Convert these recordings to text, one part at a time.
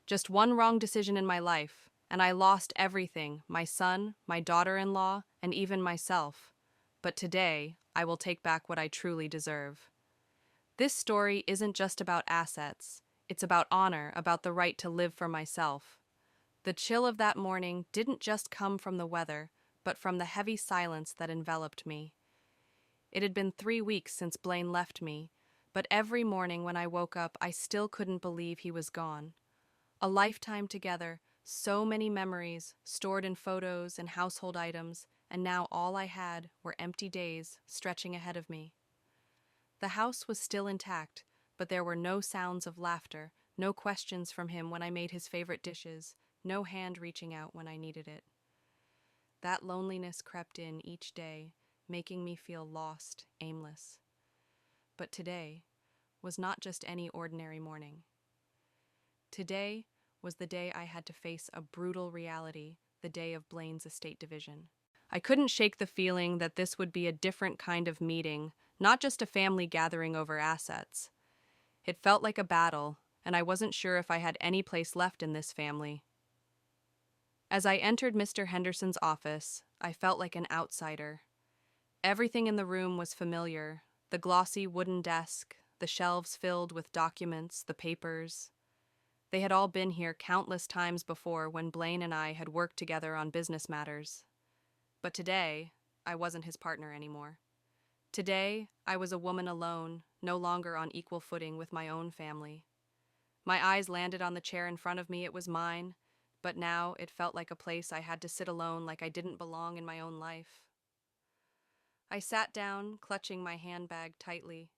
Just one wrong decision in my life, and I lost everything, my son, my daughter-in-law, and even myself. But today, I will take back what I truly deserve. This story isn't just about assets. It's about honor, about the right to live for myself. The chill of that morning didn't just come from the weather, but from the heavy silence that enveloped me. It had been 3 weeks since Blaine left me, but every morning when I woke up, I still couldn't believe he was gone. A lifetime together, so many memories, stored in photos and household items, and now all I had were empty days stretching ahead of me. The house was still intact, but there were no sounds of laughter, no questions from him when I made his favorite dishes, no hand reaching out when I needed it. That loneliness crept in each day, making me feel lost, aimless. But today was not just any ordinary morning. Today was the day I had to face a brutal reality, the day of Blaine's estate division. I couldn't shake the feeling that this would be a different kind of meeting, not just a family gathering over assets. It felt like a battle, and I wasn't sure if I had any place left in this family. As I entered Mr. Henderson's office, I felt like an outsider. Everything in the room was familiar: the glossy wooden desk, the shelves filled with documents, the papers. They had all been here countless times before when Blaine and I had worked together on business matters. But today, I wasn't his partner anymore. Today, I was a woman alone, no longer on equal footing with my own family. My eyes landed on the chair in front of me. It was mine, but now it felt like a place I had to sit alone, like I didn't belong in my own life. I sat down, clutching my handbag tightly.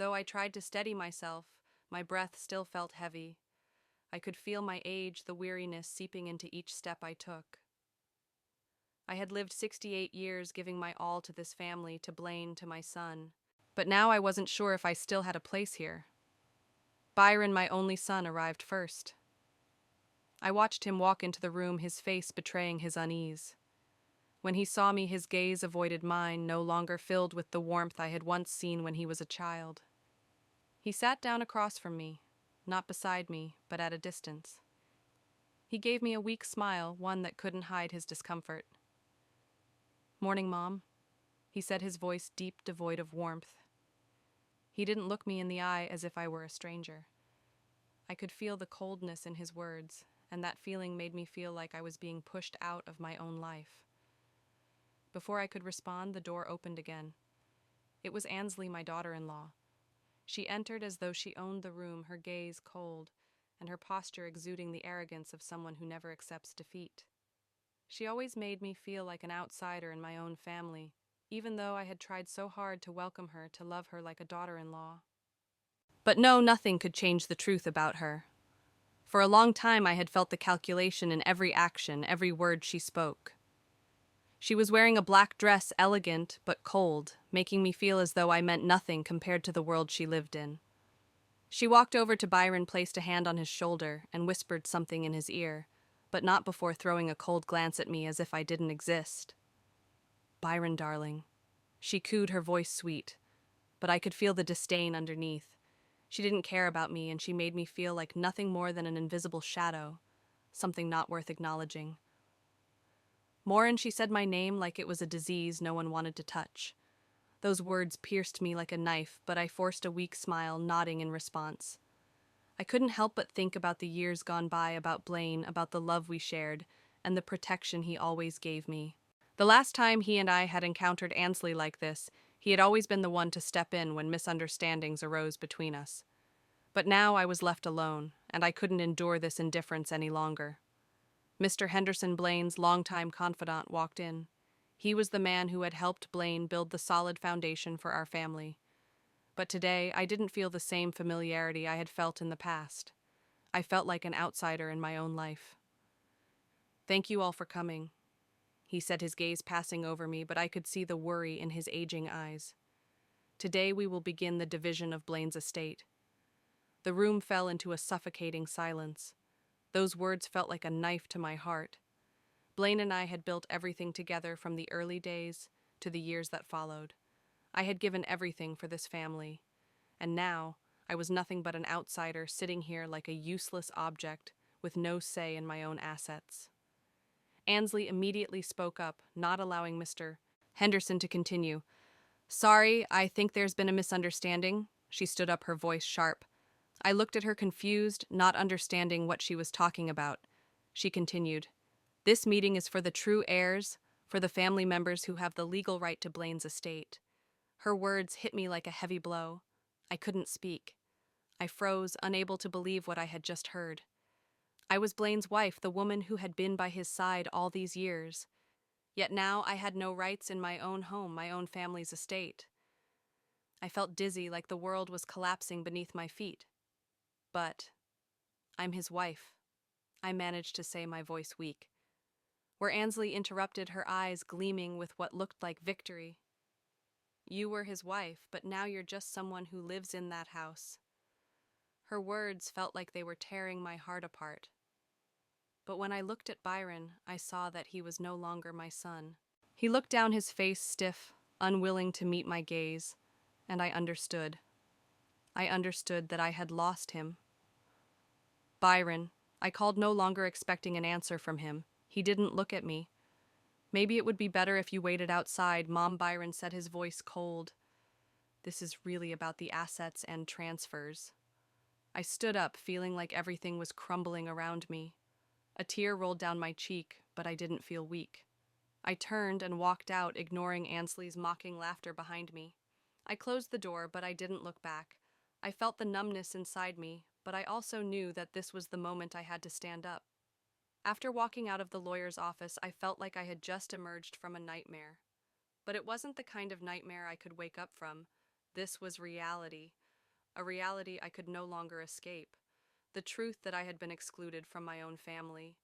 Though I tried to steady myself, my breath still felt heavy. I could feel my age, the weariness seeping into each step I took. I had lived 68 years giving my all to this family, to Blaine, to my son. But now I wasn't sure if I still had a place here. Byron, my only son, arrived first. I watched him walk into the room, his face betraying his unease. When he saw me, his gaze avoided mine, no longer filled with the warmth I had once seen when he was a child. He sat down across from me, not beside me, but at a distance. He gave me a weak smile, one that couldn't hide his discomfort. "Morning, Mom," he said, his voice deep, devoid of warmth. He didn't look me in the eye as if I were a stranger. I could feel the coldness in his words, and that feeling made me feel like I was being pushed out of my own life. Before I could respond, the door opened again. It was Ansley, my daughter-in-law. She entered as though she owned the room, her gaze cold, and her posture exuding the arrogance of someone who never accepts defeat. She always made me feel like an outsider in my own family, even though I had tried so hard to welcome her, to love her like a daughter-in-law. But no, nothing could change the truth about her. For a long time I had felt the calculation in every action, every word she spoke. She was wearing a black dress, elegant but cold, making me feel as though I meant nothing compared to the world she lived in. She walked over to Byron, placed a hand on his shoulder, and whispered something in his ear, but not before throwing a cold glance at me as if I didn't exist. "Byron, darling." She cooed, her voice sweet, but I could feel the disdain underneath. She didn't care about me, and she made me feel like nothing more than an invisible shadow, something not worth acknowledging. "Morin," she said my name like it was a disease no one wanted to touch. Those words pierced me like a knife, but I forced a weak smile, nodding in response. I couldn't help but think about the years gone by, about Blaine, about the love we shared, and the protection he always gave me. The last time he and I had encountered Ansley like this, he had always been the one to step in when misunderstandings arose between us. But now I was left alone, and I couldn't endure this indifference any longer. Mr. Henderson, Blaine's longtime confidant, walked in. He was the man who had helped Blaine build the solid foundation for our family. But today, I didn't feel the same familiarity I had felt in the past. I felt like an outsider in my own life. "Thank you all for coming," he said, his gaze passing over me, but I could see the worry in his aging eyes. "Today we will begin the division of Blaine's estate." The room fell into a suffocating silence. Those words felt like a knife to my heart. Blaine and I had built everything together, from the early days to the years that followed. I had given everything for this family, and now I was nothing but an outsider sitting here like a useless object with no say in my own assets. Ansley immediately spoke up, not allowing Mr. Henderson to continue. Sorry, I think there's been a misunderstanding. She stood up, her voice sharp. I looked at her confused, not understanding what she was talking about. She continued, This meeting is for the true heirs, for the family members who have the legal right to Blaine's estate. Her words hit me like a heavy blow. I couldn't speak. I froze, unable to believe what I had just heard. I was Blaine's wife, the woman who had been by his side all these years. Yet now I had no rights in my own home, my own family's estate. I felt dizzy, like the world was collapsing beneath my feet. But I'm his wife, I managed to say, my voice weak. Where Ansley interrupted, her eyes gleaming with what looked like victory. You were his wife, but now you're just someone who lives in that house. Her words felt like they were tearing my heart apart. But when I looked at Byron, I saw that he was no longer my son. He looked down, his face stiff, unwilling to meet my gaze, and I understood. I understood that I had lost him. Byron, I called, no longer expecting an answer from him. He didn't look at me. Maybe it would be better if you waited outside, Mom. Byron said, his voice cold. This is really about the assets and transfers. I stood up, feeling like everything was crumbling around me. A tear rolled down my cheek, but I didn't feel weak. I turned and walked out, ignoring Ansley's mocking laughter behind me. I closed the door, but I didn't look back. I felt the numbness inside me, but I also knew that this was the moment I had to stand up. After walking out of the lawyer's office, I felt like I had just emerged from a nightmare. But it wasn't the kind of nightmare I could wake up from. This was reality, a reality I could no longer escape. The truth that I had been excluded from my own family.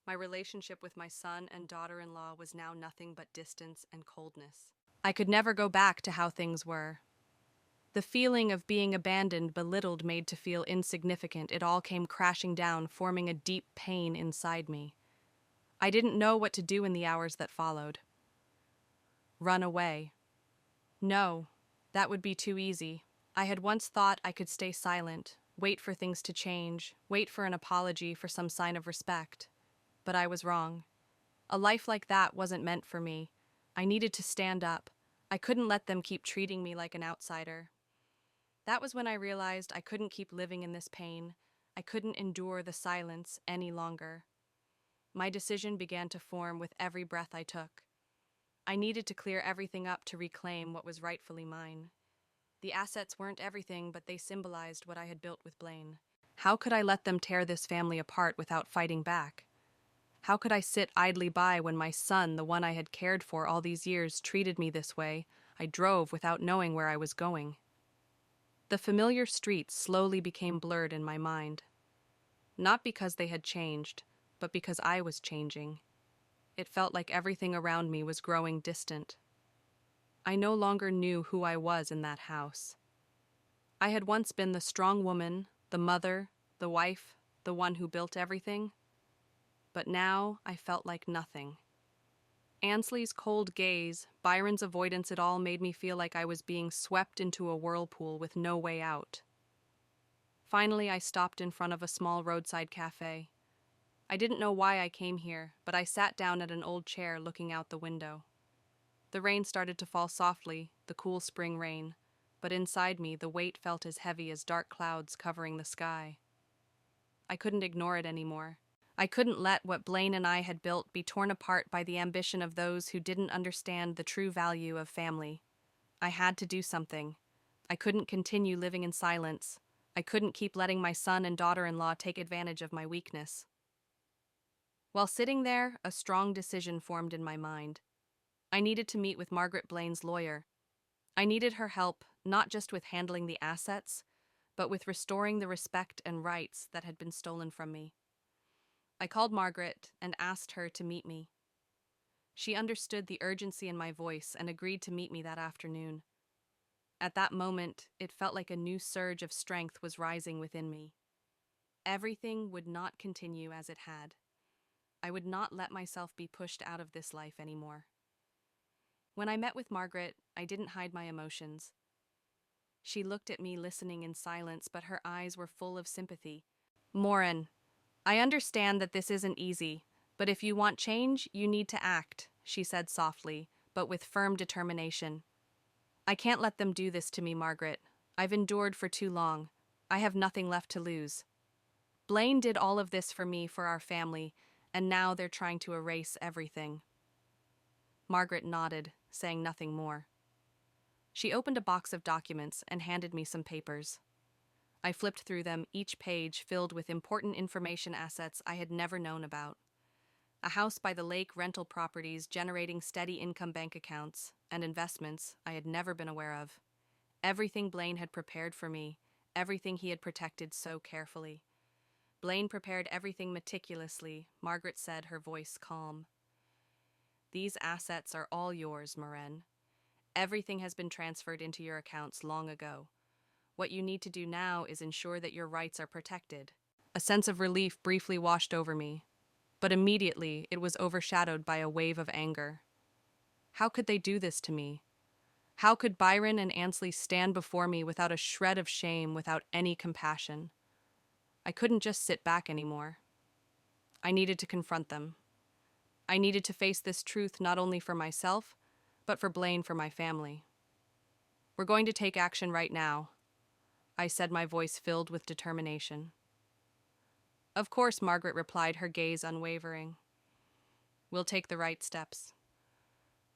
My relationship with my son and daughter-in-law was now nothing but distance and coldness. I could never go back to how things were. The feeling of being abandoned, belittled, made to feel insignificant, it all came crashing down, forming a deep pain inside me. I didn't know what to do in the hours that followed. Run away. No, that would be too easy. I had once thought I could stay silent, wait for things to change, wait for an apology, for some sign of respect. But I was wrong. A life like that wasn't meant for me. I needed to stand up. I couldn't let them keep treating me like an outsider. That was when I realized I couldn't keep living in this pain. I couldn't endure the silence any longer. My decision began to form with every breath I took. I needed to clear everything up to reclaim what was rightfully mine. The assets weren't everything, but they symbolized what I had built with Blaine. How could I let them tear this family apart without fighting back? How could I sit idly by when my son, the one I had cared for all these years, treated me this way? I drove without knowing where I was going. The familiar streets slowly became blurred in my mind. Not because they had changed, but because I was changing. It felt like everything around me was growing distant. I no longer knew who I was in that house. I had once been the strong woman, the mother, the wife, the one who built everything. But now I felt like nothing. Ansley's cold gaze, Byron's avoidance, it all made me feel like I was being swept into a whirlpool with no way out. Finally, I stopped in front of a small roadside cafe. I didn't know why I came here, but I sat down at an old chair looking out the window. The rain started to fall softly, the cool spring rain, but inside me the weight felt as heavy as dark clouds covering the sky. I couldn't ignore it anymore. I couldn't let what Blaine and I had built be torn apart by the ambition of those who didn't understand the true value of family. I had to do something. I couldn't continue living in silence. I couldn't keep letting my son and daughter-in-law take advantage of my weakness. While sitting there, a strong decision formed in my mind. I needed to meet with Margaret Blaine's lawyer. I needed her help, not just with handling the assets, but with restoring the respect and rights that had been stolen from me. I called Margaret and asked her to meet me. She understood the urgency in my voice and agreed to meet me that afternoon. At that moment, it felt like a new surge of strength was rising within me. Everything would not continue as it had. I would not let myself be pushed out of this life anymore. When I met with Margaret, I didn't hide my emotions. She looked at me, listening in silence, but her eyes were full of sympathy. Morin, I understand that this isn't easy, but if you want change, you need to act, she said softly, but with firm determination. I can't let them do this to me, Margaret. I've endured for too long. I have nothing left to lose. Blaine did all of this for me, for our family, and now they're trying to erase everything. Margaret nodded, saying nothing more. She opened a box of documents and handed me some papers. I flipped through them, each page filled with important information, assets I had never known about. A house by the lake, rental properties generating steady income, bank accounts, and investments I had never been aware of. Everything Blaine had prepared for me, everything he had protected so carefully. Blaine prepared everything meticulously, Margaret said, her voice calm. These assets are all yours, Morin. Everything has been transferred into your accounts long ago. What you need to do now is ensure that your rights are protected. A sense of relief briefly washed over me, but immediately it was overshadowed by a wave of anger. How could they do this to me? How could Byron and Ansley stand before me without a shred of shame, without any compassion? I couldn't just sit back anymore. I needed to confront them. I needed to face this truth not only for myself, but for Blaine, for my family. We're going to take action right now, I said, my voice filled with determination. Of course, Margaret replied, her gaze unwavering. We'll take the right steps.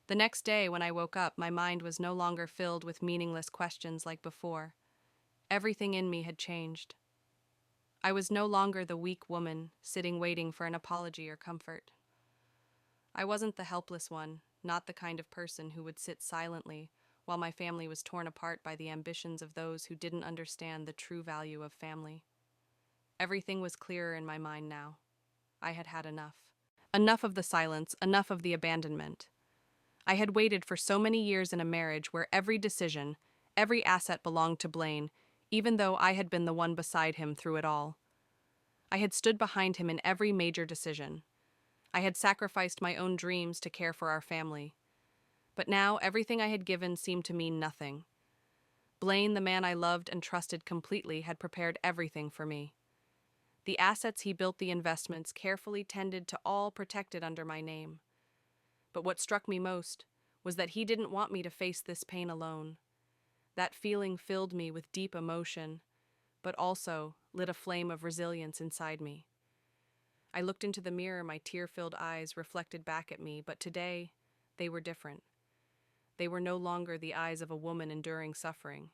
The next day, when I woke up, my mind was no longer filled with meaningless questions like before. Everything in me had changed. I was no longer the weak woman, sitting waiting for an apology or comfort. I wasn't the helpless one, not the kind of person who would sit silently while my family was torn apart by the ambitions of those who didn't understand the true value of family. Everything was clearer in my mind now. I had had enough. Enough of the silence, enough of the abandonment. I had waited for so many years in a marriage where every decision, every asset belonged to Blaine, even though I had been the one beside him through it all. I had stood behind him in every major decision. I had sacrificed my own dreams to care for our family. But now everything I had given seemed to mean nothing. Blaine, the man I loved and trusted completely, had prepared everything for me. The assets he built, the investments carefully tended to, all protected under my name. But what struck me most was that he didn't want me to face this pain alone. That feeling filled me with deep emotion, but also lit a flame of resilience inside me. I looked into the mirror, my tear-filled eyes reflected back at me, but today they were different. They were no longer the eyes of a woman enduring suffering.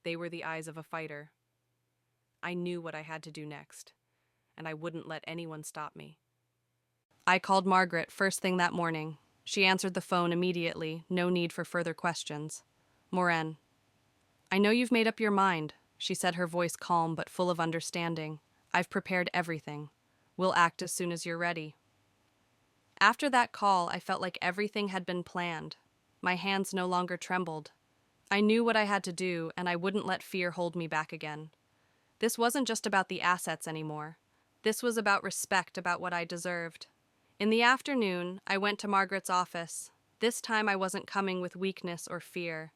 They were the eyes of a fighter. I knew what I had to do next, and I wouldn't let anyone stop me. I called Margaret first thing that morning. She answered the phone immediately, no need for further questions. Morin, I know you've made up your mind, she said, her voice calm but full of understanding. I've prepared everything. We'll act as soon as you're ready. After that call, I felt like everything had been planned. My hands no longer trembled. I knew what I had to do, and I wouldn't let fear hold me back again. This wasn't just about the assets anymore. This was about respect, about what I deserved. In the afternoon, I went to Margaret's office. This time I wasn't coming with weakness or fear.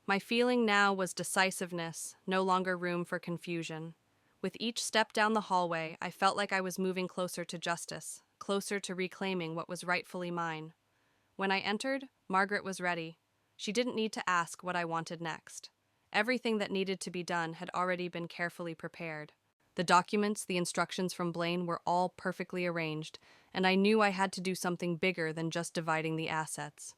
My feeling now was decisiveness, no longer room for confusion. With each step down the hallway, I felt like I was moving closer to justice, closer to reclaiming what was rightfully mine. When I entered, Margaret was ready. She didn't need to ask what I wanted next. Everything that needed to be done had already been carefully prepared. The documents, the instructions from Blaine were all perfectly arranged, and I knew I had to do something bigger than just dividing the assets.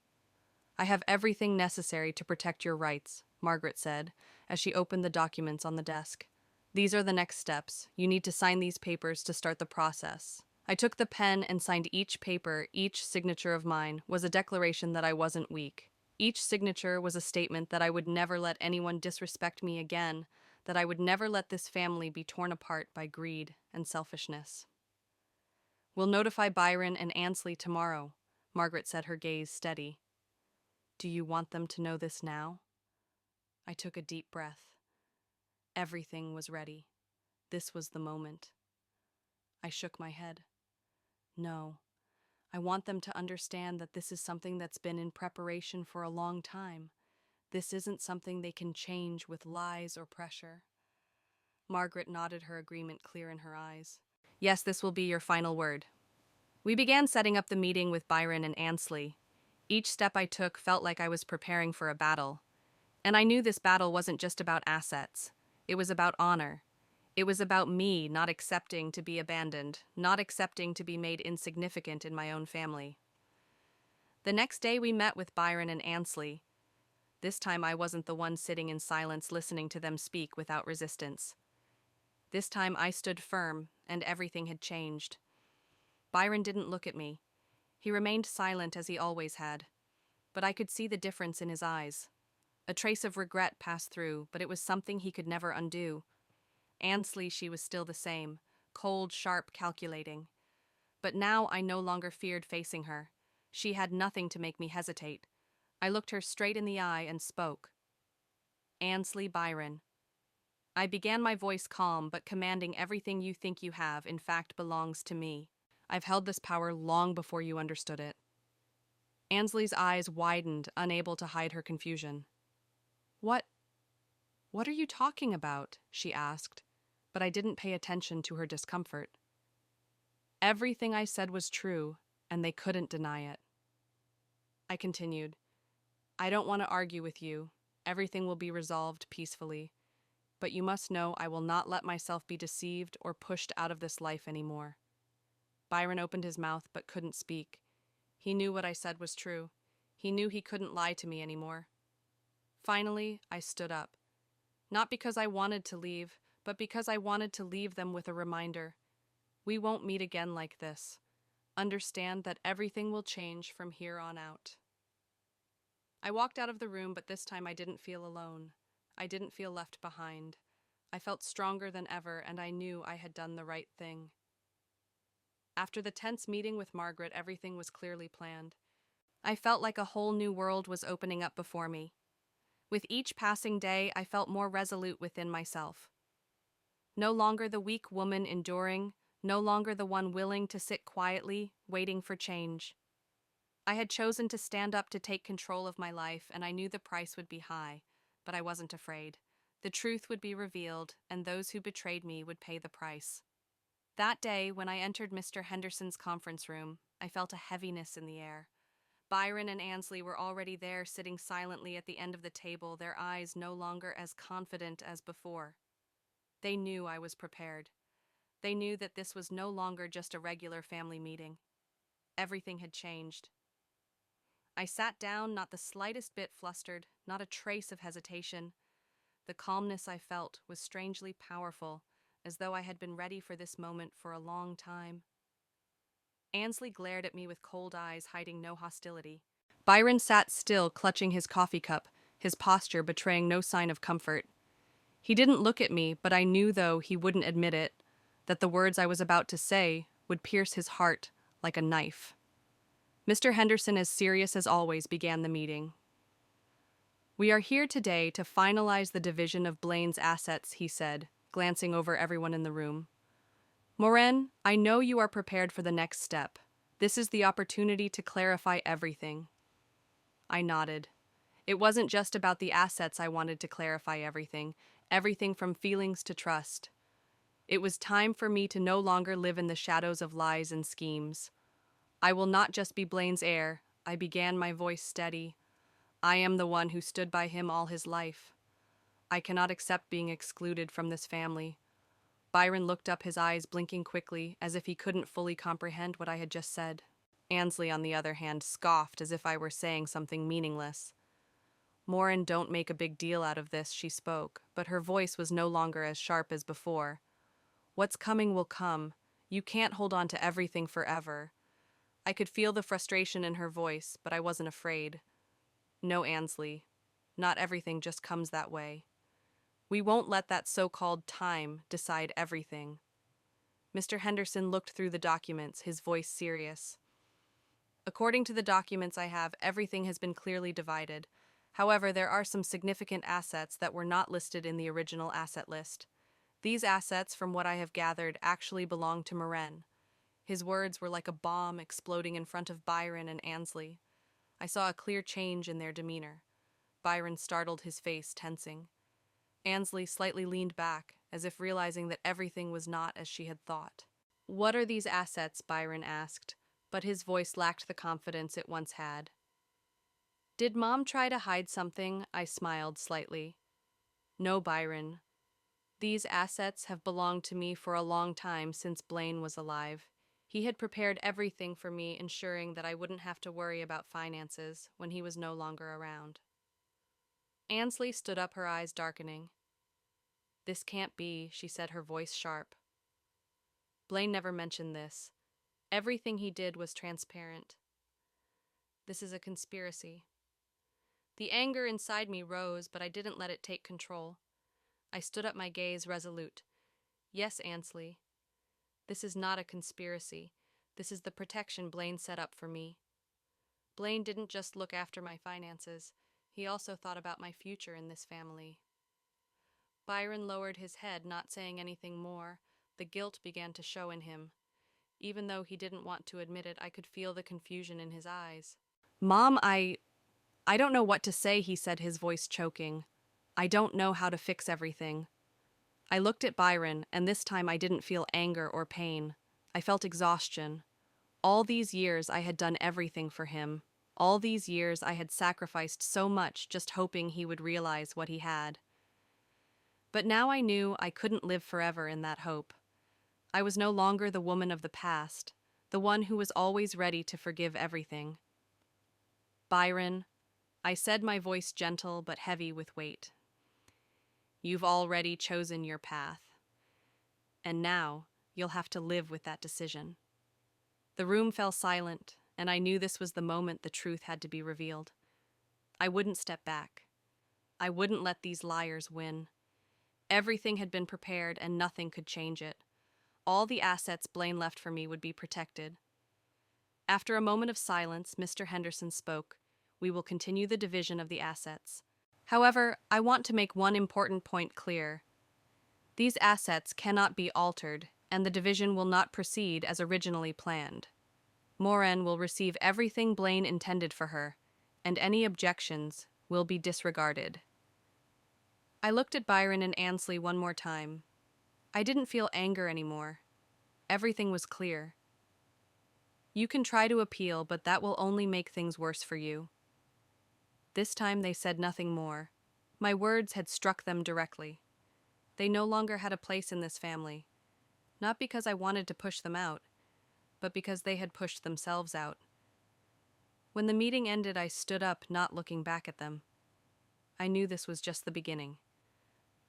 I have everything necessary to protect your rights, Margaret said, as she opened the documents on the desk. These are the next steps. You need to sign these papers to start the process. I took the pen and signed each paper. Each signature of mine was a declaration that I wasn't weak. Each signature was a statement that I would never let anyone disrespect me again, that I would never let this family be torn apart by greed and selfishness. We'll notify Byron and Ansley tomorrow, Margaret said, her gaze steady. Do you want them to know this now? I took a deep breath. Everything was ready. This was the moment. I shook my head. No, I want them to understand that this is something that's been in preparation for a long time. This isn't something they can change with lies or pressure. Margaret nodded, her agreement clear in her eyes. Yes, this will be your final word. We began setting up the meeting with Byron and Ansley. Each step I took felt like I was preparing for a battle. And I knew this battle wasn't just about assets. It was about honor. It was about me not accepting to be abandoned, not accepting to be made insignificant in my own family. The next day we met with Byron and Ansley. This time I wasn't the one sitting in silence listening to them speak without resistance. This time I stood firm, and everything had changed. Byron didn't look at me. He remained silent as he always had. But I could see the difference in his eyes. A trace of regret passed through, but it was something he could never undo. Ansley, she was still the same, cold, sharp, calculating. But now I no longer feared facing her. She had nothing to make me hesitate. I looked her straight in the eye and spoke. Ansley Byron. I began, my voice calm but commanding. Everything you think you have, in fact, belongs to me. I've held this power long before you understood it. Ansley's eyes widened, unable to hide her confusion. What are you talking about? She asked, but I didn't pay attention to her discomfort. Everything I said was true, and they couldn't deny it. I continued, I don't want to argue with you. Everything will be resolved peacefully. But you must know I will not let myself be deceived or pushed out of this life anymore. Byron opened his mouth but couldn't speak. He knew what I said was true. He knew he couldn't lie to me anymore. Finally, I stood up. Not because I wanted to leave, but because I wanted to leave them with a reminder. We won't meet again like this. Understand that everything will change from here on out. I walked out of the room, but this time I didn't feel alone. I didn't feel left behind. I felt stronger than ever, and I knew I had done the right thing. After the tense meeting with Margaret, everything was clearly planned. I felt like a whole new world was opening up before me. With each passing day, I felt more resolute within myself. No longer the weak woman enduring, no longer the one willing to sit quietly, waiting for change. I had chosen to stand up to take control of my life, and I knew the price would be high, but I wasn't afraid. The truth would be revealed, and those who betrayed me would pay the price. That day, when I entered Mr. Henderson's conference room, I felt a heaviness in the air. Byron and Ansley were already there, sitting silently at the end of the table, their eyes no longer as confident as before. They knew I was prepared. They knew that this was no longer just a regular family meeting. Everything had changed. I sat down, not the slightest bit flustered, not a trace of hesitation. The calmness I felt was strangely powerful, as though I had been ready for this moment for a long time. Ansley glared at me with cold eyes, hiding no hostility. Byron sat still, clutching his coffee cup, his posture betraying no sign of comfort. He didn't look at me, but I knew, though he wouldn't admit it, that the words I was about to say would pierce his heart like a knife. Mr. Henderson, as serious as always, began the meeting. We are here today to finalize the division of Blaine's assets, he said, glancing over everyone in the room. Morin, I know you are prepared for the next step. This is the opportunity to clarify everything. I nodded. It wasn't just about the assets I wanted to clarify everything from feelings to trust. It was time for me to no longer live in the shadows of lies and schemes. I will not just be Blaine's heir, I began, my voice steady. I am the one who stood by him all his life. I cannot accept being excluded from this family. Byron looked up, his eyes blinking quickly, as if he couldn't fully comprehend what I had just said. Ansley, on the other hand, scoffed as if I were saying something meaningless. Morin, don't make a big deal out of this, she spoke, but her voice was no longer as sharp as before. What's coming will come. You can't hold on to everything forever. I could feel the frustration in her voice, but I wasn't afraid. No, Ansley. Not everything just comes that way. We won't let that so-called time decide everything. Mr. Henderson looked through the documents, his voice serious. According to the documents I have, everything has been clearly divided. However, there are some significant assets that were not listed in the original asset list. These assets, from what I have gathered, actually belong to Morin. His words were like a bomb exploding in front of Byron and Ansley. I saw a clear change in their demeanor. Byron startled, his face tensing. Ansley slightly leaned back, as if realizing that everything was not as she had thought. "What are these assets?" Byron asked, but his voice lacked the confidence it once had. "Did Mom try to hide something?" I smiled slightly. "No, Byron. These assets have belonged to me for a long time, since Blaine was alive. He had prepared everything for me, ensuring that I wouldn't have to worry about finances when he was no longer around." Ansley stood up, her eyes darkening. "This can't be," she said, her voice sharp. "Blaine never mentioned this. Everything he did was transparent. This is a conspiracy." The anger inside me rose, but I didn't let it take control. I stood up, my gaze resolute. "Yes, Ansley. This is not a conspiracy. This is the protection Blaine set up for me. Blaine didn't just look after my finances. He also thought about my future in this family." Byron lowered his head, not saying anything more. The guilt began to show in him. Even though he didn't want to admit it, I could feel the confusion in his eyes. "Mom, I don't know what to say," he said, his voice choking. "I don't know how to fix everything." I looked at Byron, and this time I didn't feel anger or pain. I felt exhaustion. All these years I had done everything for him. All these years I had sacrificed so much, just hoping he would realize what he had. But now I knew I couldn't live forever in that hope. I was no longer the woman of the past, the one who was always ready to forgive everything. "Byron," I said, my voice gentle but heavy with weight, "you've already chosen your path. And now you'll have to live with that decision." The room fell silent, and I knew this was the moment the truth had to be revealed. I wouldn't step back. I wouldn't let these liars win. Everything had been prepared, and nothing could change it. All the assets Blaine left for me would be protected. After a moment of silence, Mr. Henderson spoke. "We will continue the division of the assets. However, I want to make one important point clear. These assets cannot be altered, and the division will not proceed as originally planned. Moran will receive everything Blaine intended for her, and any objections will be disregarded." I looked at Byron and Ansley one more time. I didn't feel anger anymore. Everything was clear. "You can try to appeal, but that will only make things worse for you." This time they said nothing more. My words had struck them directly. They no longer had a place in this family, not because I wanted to push them out, but because they had pushed themselves out. When the meeting ended, I stood up, not looking back at them. I knew this was just the beginning.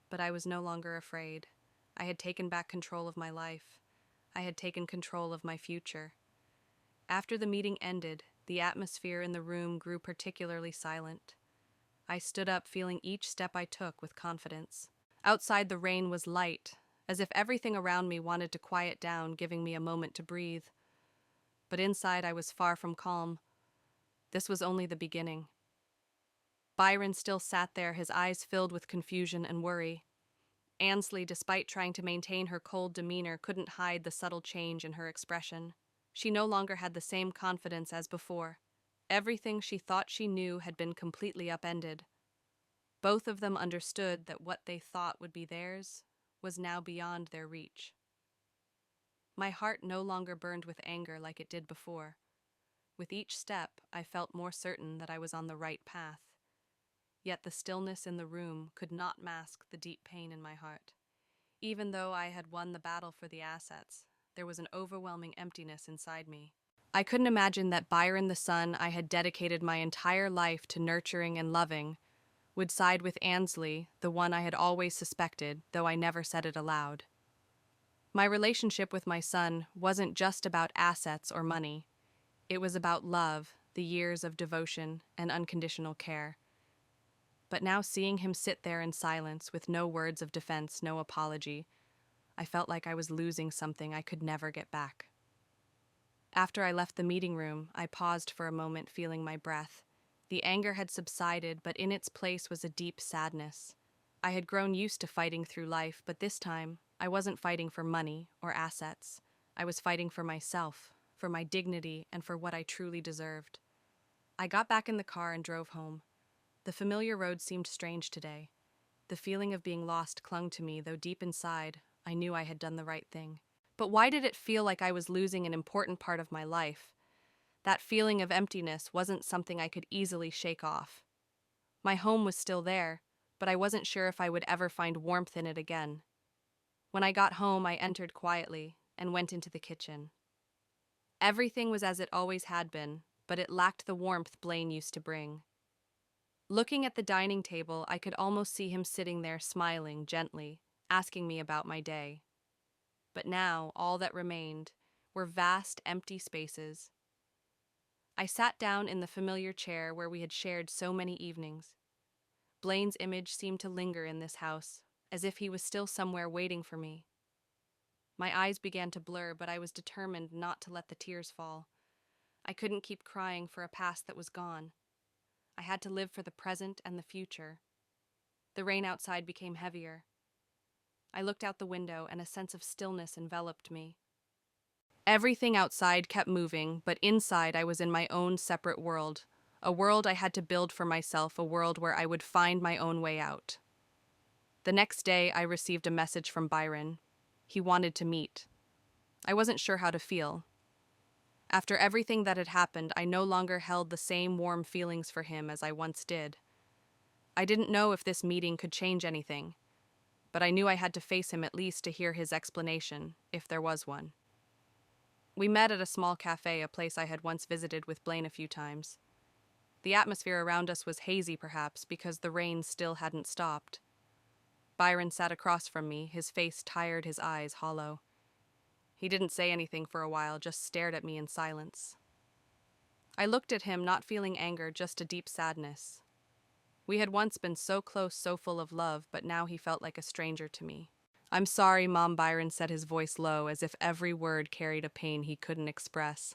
But I was no longer afraid. I had taken back control of my life. I had taken control of my future. After the meeting ended, the atmosphere in the room grew particularly silent. I stood up, feeling each step I took with confidence. Outside, the rain was light, as if everything around me wanted to quiet down, giving me a moment to breathe. But inside, I was far from calm. This was only the beginning. Byron still sat there, his eyes filled with confusion and worry. Ansley, despite trying to maintain her cold demeanor, couldn't hide the subtle change in her expression. She no longer had the same confidence as before. Everything she thought she knew had been completely upended. Both of them understood that what they thought would be theirs was now beyond their reach. My heart no longer burned with anger like it did before. With each step, I felt more certain that I was on the right path. Yet the stillness in the room could not mask the deep pain in my heart. Even though I had won the battle for the assets, there was an overwhelming emptiness inside me. I couldn't imagine that Byron, the son I had dedicated my entire life to nurturing and loving, would side with Ansley, the one I had always suspected, though I never said it aloud. My relationship with my son wasn't just about assets or money. It was about love, the years of devotion, and unconditional care. But now, seeing him sit there in silence with no words of defense, no apology, I felt like I was losing something I could never get back. After I left the meeting room, I paused for a moment, feeling my breath. The anger had subsided, but in its place was a deep sadness. I had grown used to fighting through life, but this time, I wasn't fighting for money or assets. I was fighting for myself, for my dignity, and for what I truly deserved. I got back in the car and drove home. The familiar road seemed strange today. The feeling of being lost clung to me, though deep inside, I knew I had done the right thing. But why did it feel like I was losing an important part of my life? That feeling of emptiness wasn't something I could easily shake off. My home was still there, but I wasn't sure if I would ever find warmth in it again. When I got home, I entered quietly and went into the kitchen. Everything was as it always had been, but it lacked the warmth Blaine used to bring. Looking at the dining table, I could almost see him sitting there smiling gently, asking me about my day. But now, all that remained were vast, empty spaces. I sat down in the familiar chair where we had shared so many evenings. Blaine's image seemed to linger in this house, as if he was still somewhere waiting for me. My eyes began to blur, but I was determined not to let the tears fall. I couldn't keep crying for a past that was gone. I had to live for the present and the future. The rain outside became heavier. I looked out the window, and a sense of stillness enveloped me. Everything outside kept moving, but inside I was in my own separate world, a world I had to build for myself, a world where I would find my own way out. The next day, I received a message from Byron. He wanted to meet. I wasn't sure how to feel. After everything that had happened, I no longer held the same warm feelings for him as I once did. I didn't know if this meeting could change anything, but I knew I had to face him at least to hear his explanation, if there was one. We met at a small cafe, a place I had once visited with Blaine a few times. The atmosphere around us was hazy, perhaps, because the rain still hadn't stopped. Byron sat across from me, his face tired, his eyes hollow. He didn't say anything for a while, just stared at me in silence. I looked at him, not feeling anger, just a deep sadness. We had once been so close, so full of love, but now he felt like a stranger to me. "I'm sorry, Mom," Byron said, his voice low, as if every word carried a pain he couldn't express.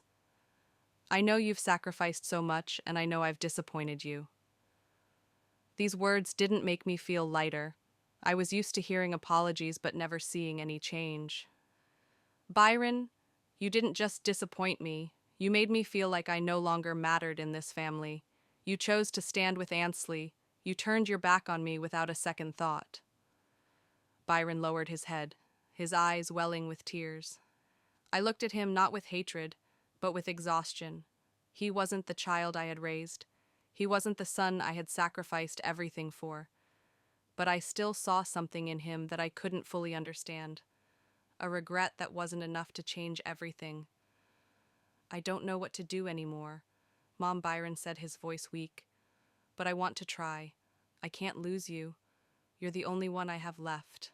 "I know you've sacrificed so much, and I know I've disappointed you." These words didn't make me feel lighter. I was used to hearing apologies but never seeing any change. "Byron, you didn't just disappoint me. You made me feel like I no longer mattered in this family. You chose to stand with Ansley. You turned your back on me without a second thought." Byron lowered his head, his eyes welling with tears. I looked at him not with hatred, but with exhaustion. He wasn't the child I had raised. He wasn't the son I had sacrificed everything for. But I still saw something in him that I couldn't fully understand. A regret that wasn't enough to change everything. "I don't know what to do anymore," Mom, Byron said, his voice weak. "But I want to try. I can't lose you. You're the only one I have left."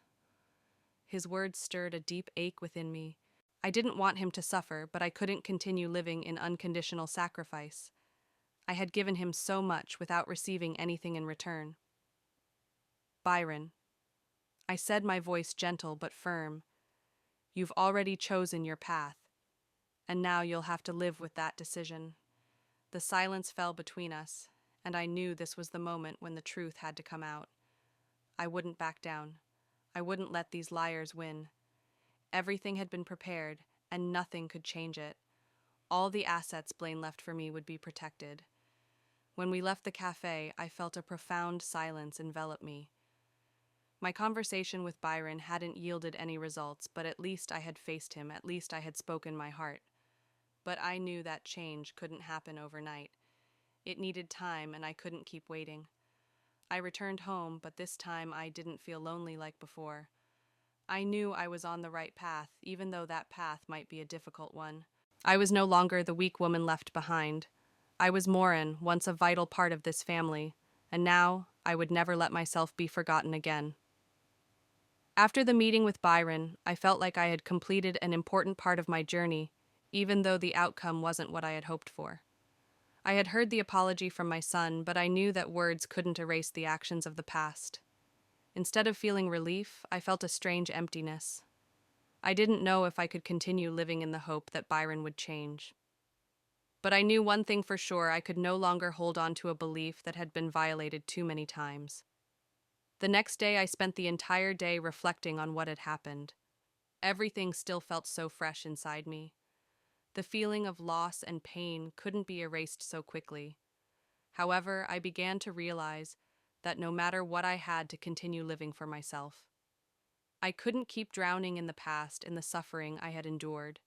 His words stirred a deep ache within me. I didn't want him to suffer, but I couldn't continue living in unconditional sacrifice. I had given him so much without receiving anything in return. "Byron," I said, my voice gentle but firm, "you've already chosen your path, and now you'll have to live with that decision." The silence fell between us, and I knew this was the moment when the truth had to come out. I wouldn't back down. I wouldn't let these liars win. Everything had been prepared, and nothing could change it. All the assets Blaine left for me would be protected. When we left the cafe, I felt a profound silence envelop me. My conversation with Byron hadn't yielded any results, but at least I had faced him, at least I had spoken my heart. But I knew that change couldn't happen overnight. It needed time, and I couldn't keep waiting. I returned home, but this time I didn't feel lonely like before. I knew I was on the right path, even though that path might be a difficult one. I was no longer the weak woman left behind. I was Morin, once a vital part of this family, and now I would never let myself be forgotten again. After the meeting with Byron, I felt like I had completed an important part of my journey, even though the outcome wasn't what I had hoped for. I had heard the apology from my son, but I knew that words couldn't erase the actions of the past. Instead of feeling relief, I felt a strange emptiness. I didn't know if I could continue living in the hope that Byron would change. But I knew one thing for sure: I could no longer hold on to a belief that had been violated too many times. The next day, I spent the entire day reflecting on what had happened. Everything still felt so fresh inside me. The feeling of loss and pain couldn't be erased so quickly. However, I began to realize that no matter what I had to continue living for myself. I couldn't keep drowning in the past in the suffering I had endured.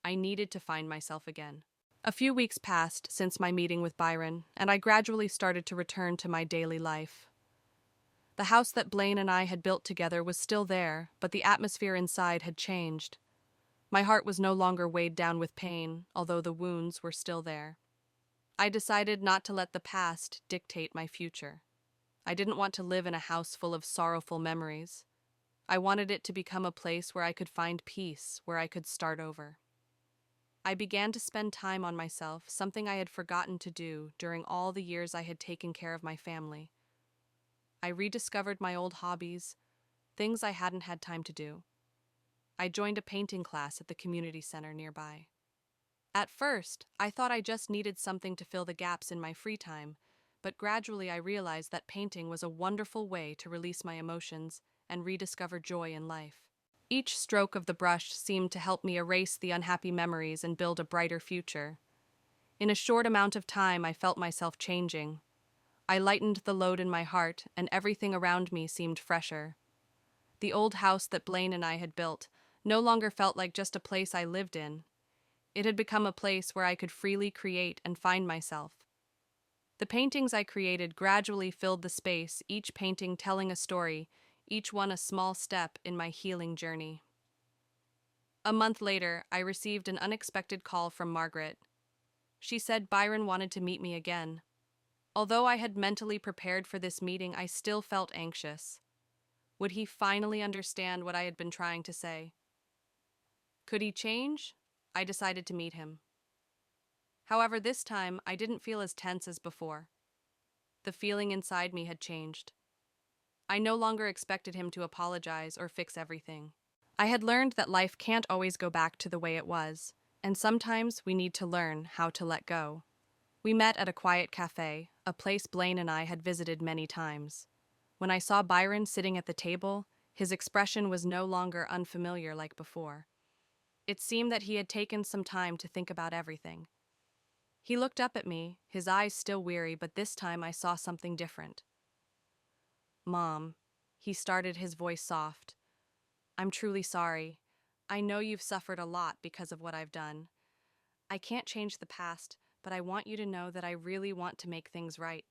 I needed to find myself again. A few weeks passed since my meeting with Byron, and I gradually started to return to my daily life. The house that Blaine and I had built together was still there, but the atmosphere inside had changed. My heart was no longer weighed down with pain, although the wounds were still there. I decided not to let the past dictate my future. I didn't want to live in a house full of sorrowful memories. I wanted it to become a place where I could find peace, where I could start over. I began to spend time on myself, something I had forgotten to do during all the years I had taken care of my family. I rediscovered my old hobbies, things I hadn't had time to do. I joined a painting class at the community center nearby. At first, I thought I just needed something to fill the gaps in my free time, but gradually I realized that painting was a wonderful way to release my emotions and rediscover joy in life. Each stroke of the brush seemed to help me erase the unhappy memories and build a brighter future. In a short amount of time, I felt myself changing. I lightened the load in my heart, and everything around me seemed fresher. The old house that Blaine and I had built no longer felt like just a place I lived in. It had become a place where I could freely create and find myself. The paintings I created gradually filled the space, each painting telling a story, each one a small step in my healing journey. A month later, I received an unexpected call from Margaret. She said Byron wanted to meet me again. Although I had mentally prepared for this meeting, I still felt anxious. Would he finally understand what I had been trying to say? Could he change? I decided to meet him. However, this time, I didn't feel as tense as before. The feeling inside me had changed. I no longer expected him to apologize or fix everything. I had learned that life can't always go back to the way it was, and sometimes we need to learn how to let go. We met at a quiet cafe, a place Blaine and I had visited many times. When I saw Byron sitting at the table, his expression was no longer unfamiliar like before. It seemed that he had taken some time to think about everything. He looked up at me, his eyes still weary, but this time I saw something different. "Mom," he started, his voice soft. "I'm truly sorry. I know you've suffered a lot because of what I've done. I can't change the past, but I want you to know that I really want to make things right."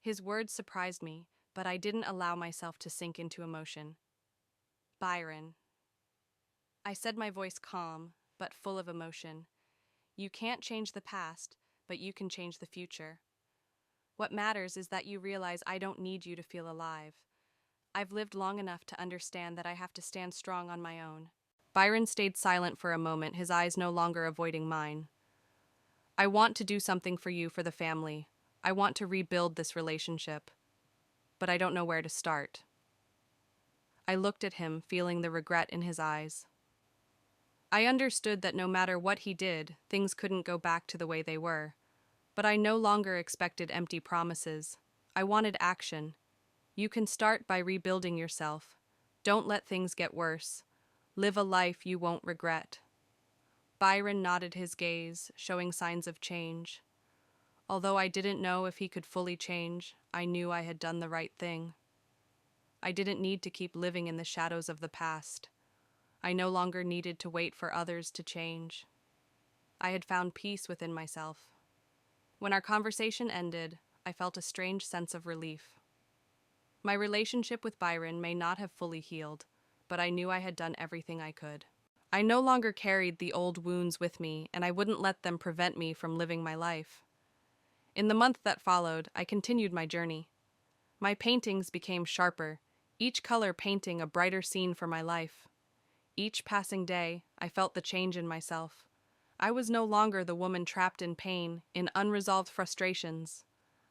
His words surprised me, but I didn't allow myself to sink into emotion. "Byron," I said, my voice calm, but full of emotion. "You can't change the past, but you can change the future. What matters is that you realize I don't need you to feel alive. I've lived long enough to understand that I have to stand strong on my own." Byron stayed silent for a moment, his eyes no longer avoiding mine. "I want to do something for you, for the family. I want to rebuild this relationship. But I don't know where to start." I looked at him, feeling the regret in his eyes. I understood that no matter what he did, things couldn't go back to the way they were. But I no longer expected empty promises. I wanted action. "You can start by rebuilding yourself. Don't let things get worse. Live a life you won't regret." Byron nodded his gaze, showing signs of change. Although I didn't know if he could fully change, I knew I had done the right thing. I didn't need to keep living in the shadows of the past. I no longer needed to wait for others to change. I had found peace within myself. When our conversation ended, I felt a strange sense of relief. My relationship with Byron may not have fully healed, but I knew I had done everything I could. I no longer carried the old wounds with me, and I wouldn't let them prevent me from living my life. In the month that followed, I continued my journey. My paintings became sharper, each color painting a brighter scene for my life. Each passing day, I felt the change in myself. I was no longer the woman trapped in pain, in unresolved frustrations.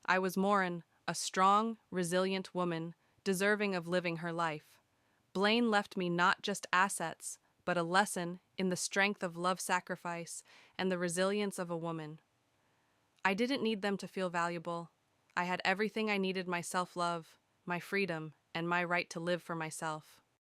I was Morin, a strong, resilient woman, deserving of living her life. Blaine left me not just assets, but a lesson in the strength of love sacrifice and the resilience of a woman. I didn't need them to feel valuable. I had everything I needed: my self-love, my freedom, and my right to live for myself.